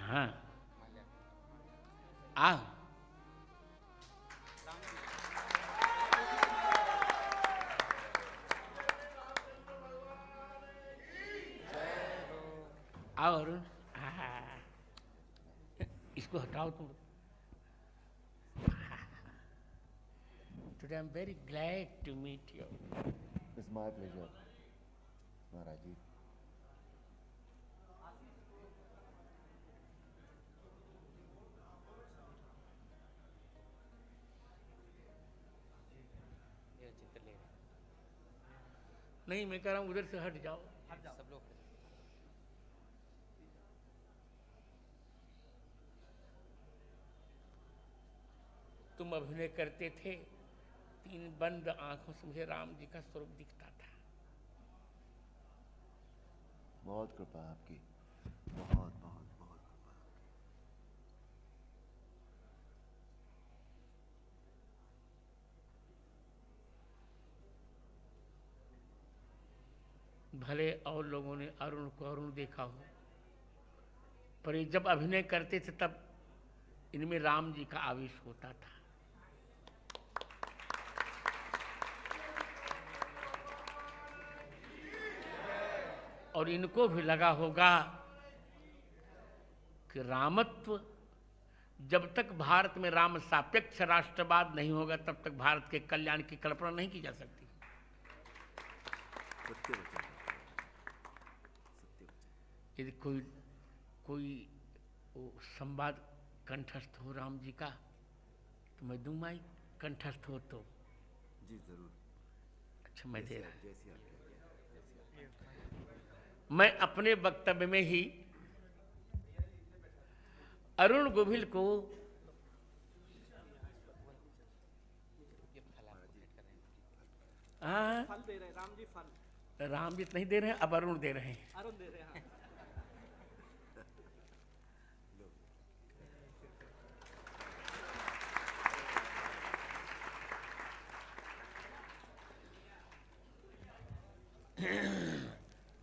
हाँ आओ आओ अरुण। इसको हटाओ तुम। Today I'm very glad to meet you. It's my pleasure, महाराज जी। नहीं मैं कह रहा हूँ उधर से हट जाओ। सब लोग तुम अभिनय करते थे, 3 बंद आंखों से मुझे राम जी का स्वरूप दिखता था। बहुत कृपा आपकी, बहुत बहुत बहुत कृपा। भले और लोगों ने अरुण को अरुण देखा हो, पर ये जब अभिनय करते थे तब इनमें राम जी का आवेश होता था। और इनको भी लगा होगा कि रामत्व, जब तक भारत में राम सापेक्ष राष्ट्रवाद नहीं होगा तब तक भारत के कल्याण की कल्पना नहीं की जा सकती। सत्य वचन, सत्य वचन। यदि कोई वो संवाद कंठस्थ हो राम जी का तो मैं दूंगा ही, कंठस्थ हो तो। जी जरूर। अच्छा मैं दे रहा। जैसी आप मैं अपने वक्तव्य में ही अरुण गोविल को फल दे रहे हैं, राम जी फल। राम जी नहीं दे रहे हैं, अब अरुण दे रहे हैं। अरुण दे रहे हैं।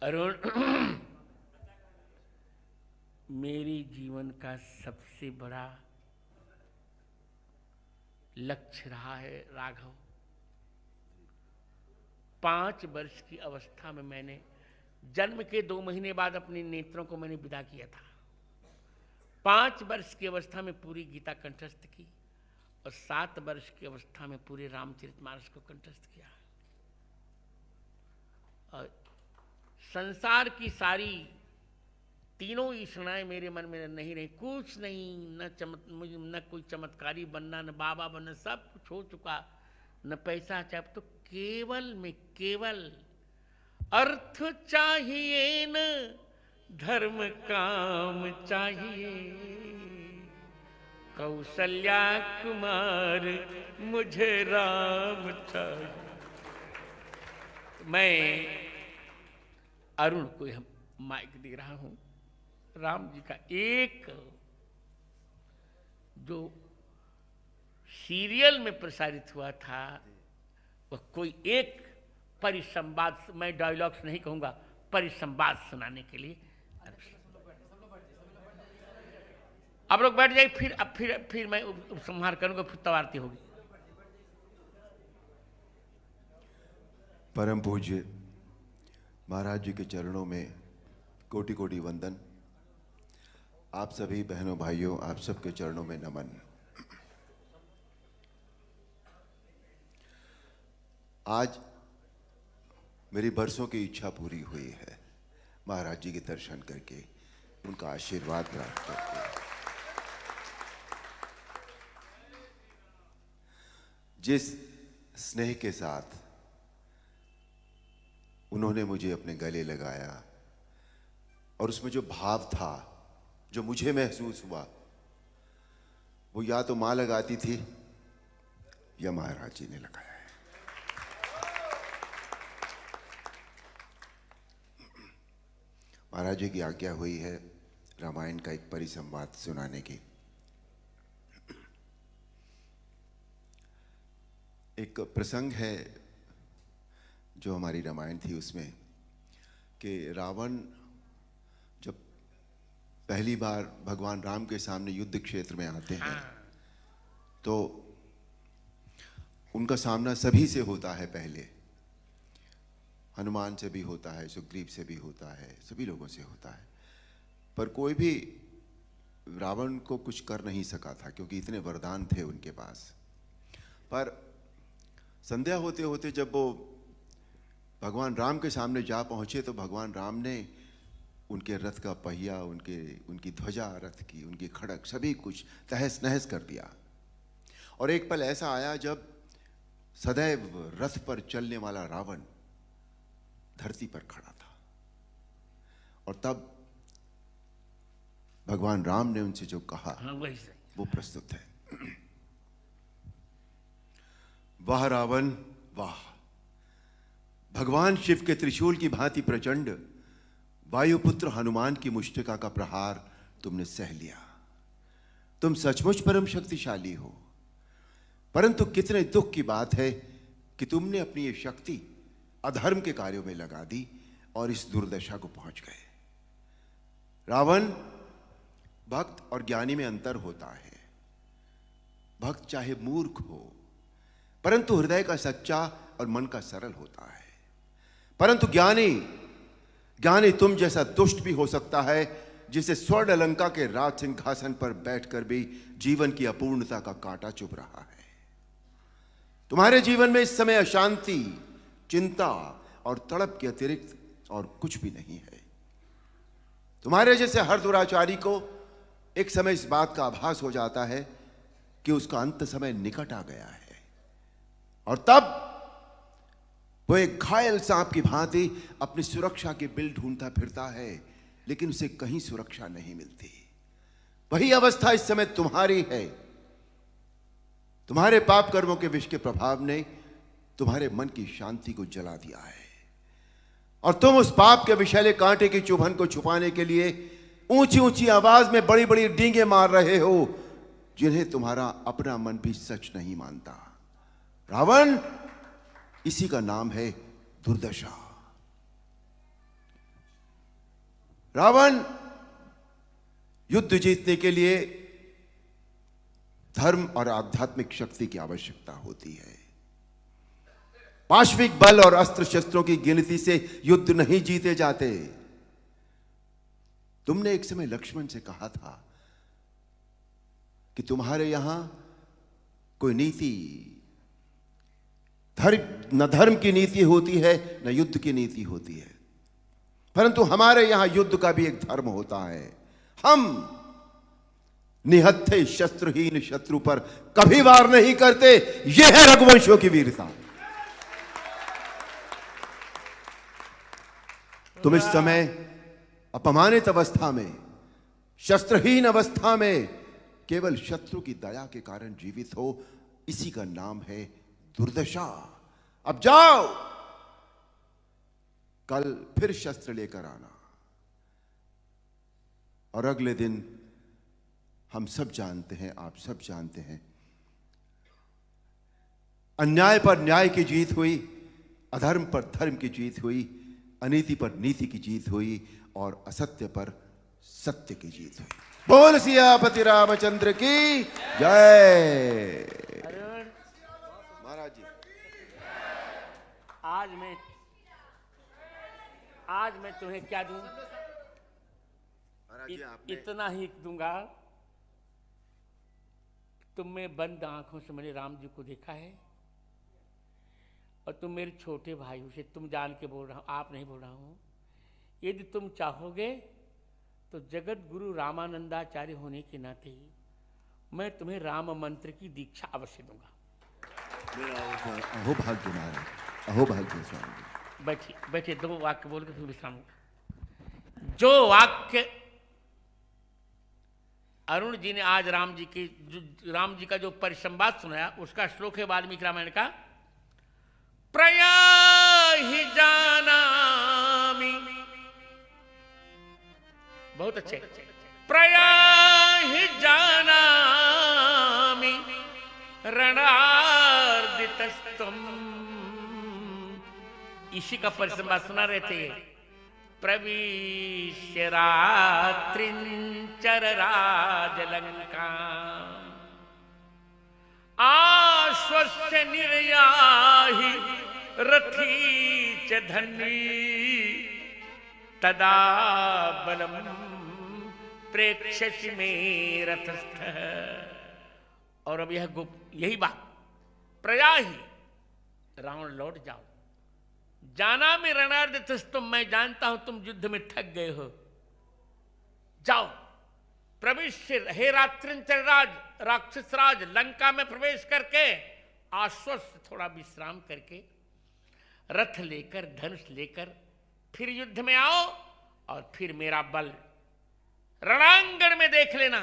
अरुण मेरी जीवन का सबसे बड़ा लक्ष्य रहा है राघव। 5 वर्ष की अवस्था में मैंने जन्म के 2 महीने बाद अपने नेत्रों को मैंने विदा किया था। 5 वर्ष की अवस्था में पूरी गीता कंठस्थ की और 7 वर्ष की अवस्था में पूरे रामचरितमानस को कंठस्थ किया। और संसार की सारी तीनों ईषणाएं मेरे मन में नहीं रही। कुछ नहीं, न कोई चमत्कारी बनना, न बाबा बनना, सब कुछ हो चुका। न पैसा चाहिए, तो केवल में केवल अर्थ चाहिए, न धर्म काम चाहिए। कौशल्या कुमार मुझे राम चाहिए। मैं अरुण को हम माइक दे रहा हूं। राम जी का एक जो सीरियल में प्रसारित हुआ था, वह कोई एक परिसंवाद, मैं डायलॉग्स नहीं कहूंगा, परिसंवाद सुनाने के लिए। आप लोग बैठ जाइए, फिर मैं उपसंहार करूंगा, फिर तब आरती होगी। परम पूज्य महाराज जी के चरणों में कोटि कोटि वंदन। आप सभी बहनों भाइयों, आप सबके चरणों में नमन। आज मेरी बरसों की इच्छा पूरी हुई है, महाराज जी के दर्शन करके, उनका आशीर्वाद प्राप्त करके। जिस स्नेह के साथ उन्होंने मुझे अपने गले लगाया और उसमें जो भाव था, जो मुझे महसूस हुआ, वो या तो मां लगाती थी या महाराज जी ने लगाया है। महाराज जी की आज्ञा हुई है रामायण का एक परिसंवाद सुनाने की। एक प्रसंग है जो हमारी रामायण थी उसमें, कि रावण जब पहली बार भगवान राम के सामने युद्ध क्षेत्र में आते हैं, हाँ। तो उनका सामना सभी से होता है। पहले हनुमान से भी होता है, सुग्रीव से भी होता है, सभी लोगों से होता है, पर कोई भी रावण को कुछ कर नहीं सका था, क्योंकि इतने वरदान थे उनके पास। पर संध्या होते होते जब वो भगवान राम के सामने जा पहुंचे, तो भगवान राम ने उनके रथ का पहिया, उनकी ध्वजा रथ की, उनकी खड़क, सभी कुछ तहस नहस कर दिया। और एक पल ऐसा आया जब सदैव रथ पर चलने वाला रावण धरती पर खड़ा था, और तब भगवान राम ने उनसे जो कहा, हाँ, वही सही। वो प्रस्तुत है। वाह रावण वाह, भगवान शिव के त्रिशूल की भांति प्रचंड वायुपुत्र हनुमान की मुष्टिका का प्रहार तुमने सह लिया। तुम सचमुच परम शक्तिशाली हो, परंतु कितने दुख की बात है कि तुमने अपनी ये शक्ति अधर्म के कार्यों में लगा दी और इस दुर्दशा को पहुंच गए। रावण, भक्त और ज्ञानी में अंतर होता है। भक्त चाहे मूर्ख हो, परंतु हृदय का सच्चा और मन का सरल होता है। परंतु ज्ञानी तुम जैसा दुष्ट भी हो सकता है, जिसे स्वर्ण लंका के राज सिंहासन पर बैठकर भी जीवन की अपूर्णता का कांटा चुभ रहा है। तुम्हारे जीवन में इस समय अशांति, चिंता और तड़प के अतिरिक्त और कुछ भी नहीं है। तुम्हारे जैसे हर दुराचारी को एक समय इस बात का आभास हो जाता है कि उसका अंत समय निकट आ गया है, और तब वो एक घायल सांप की भांति अपनी सुरक्षा के बिल ढूंढता फिरता है, लेकिन उसे कहीं सुरक्षा नहीं मिलती। वही अवस्था इस समय तुम्हारी है। तुम्हारे पाप कर्मों के विष के प्रभाव ने तुम्हारे मन की शांति को जला दिया है, और तुम उस पाप के विषैले कांटे की चुभन को छुपाने के लिए ऊंची ऊंची आवाज में बड़ी बड़ी डींगे मार रहे हो, जिन्हें तुम्हारा अपना मन भी सच नहीं मानता। रावण, इसी का नाम है दुर्दशा। रावण, युद्ध जीतने के लिए धर्म और आध्यात्मिक शक्ति की आवश्यकता होती है। पाशविक बल और अस्त्र शस्त्रों की गिनती से युद्ध नहीं जीते जाते। तुमने एक समय लक्ष्मण से कहा था कि तुम्हारे यहां कोई नीति, न धर्म की नीति होती है, न युद्ध की नीति होती है, परंतु हमारे यहां युद्ध का भी एक धर्म होता है। हम निहत्थे शस्त्रहीन शत्रु पर कभी वार नहीं करते। यह है रघुवंशियों की वीरता। तुम इस समय अपमानित अवस्था में, शस्त्रहीन अवस्था में, केवल शत्रु की दया के कारण जीवित हो। इसी का नाम है दुर्दशा। अब जाओ, कल फिर शस्त्र लेकर आना, और अगले दिन हम सब जानते हैं, आप सब जानते हैं, अन्याय पर न्याय की जीत हुई, अधर्म पर धर्म की जीत हुई, अनीति पर नीति की जीत हुई, और असत्य पर सत्य की जीत हुई। बोल सियापति रामचंद्र की जय। महाराज जी, आज मैं तुम्हें क्या दूं? महाराज जी, आपने इतना ही दूंगा। तुमने बंद आंखों से मैंने राम जी को देखा है, और तुम मेरे छोटे भाई से, तुम जान के बोल रहा हूं, आप नहीं बोल रहा हूं। यदि तुम चाहोगे तो जगत गुरु रामानंदाचार्य होने के नाते मैं तुम्हें राम मंत्र की दीक्षा अवश्य दूंगा। अहो भाग्य महाराज, अहो भाग्य स्वामी। बैठिए बैठिए, 2 वाक्य बोल के फिर विश्राम होगा। जो वाक्य अरुण जी ने आज राम जी का जो परिसंवाद सुनाया, उसका श्लोक है वाल्मीकि रामायण का। प्रयाहि जानामि, बहुत अच्छे। प्रयाहि जानामि रणार्दितस्तुम। इसी का परिसंवाद सुना रहे थे। प्रविश्य रात्रिंचर राजलंका आश्वस्य निर्याहि रथी च धन्वी तदा बलम प्रेक्षसि मे रथस्थ। और अब यही बात प्रया ही रावण लौट जाओ, जाना में रणार्थ तुम, मैं जानता हूं तुम युद्ध में थक गए हो, जाओ प्रविश्य हे रात्रिंचर राज राक्षस राज लंका में प्रवेश करके आश्वस्त थोड़ा विश्राम करके रथ लेकर धनुष लेकर फिर युद्ध में आओ और फिर मेरा बल रणांगण में देख लेना।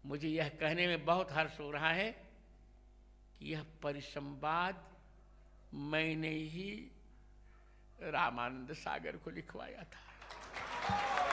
मुझे यह कहने में बहुत हर्ष हो रहा है कि यह परिसंवाद मैंने ही रामानंद सागर को लिखवाया था।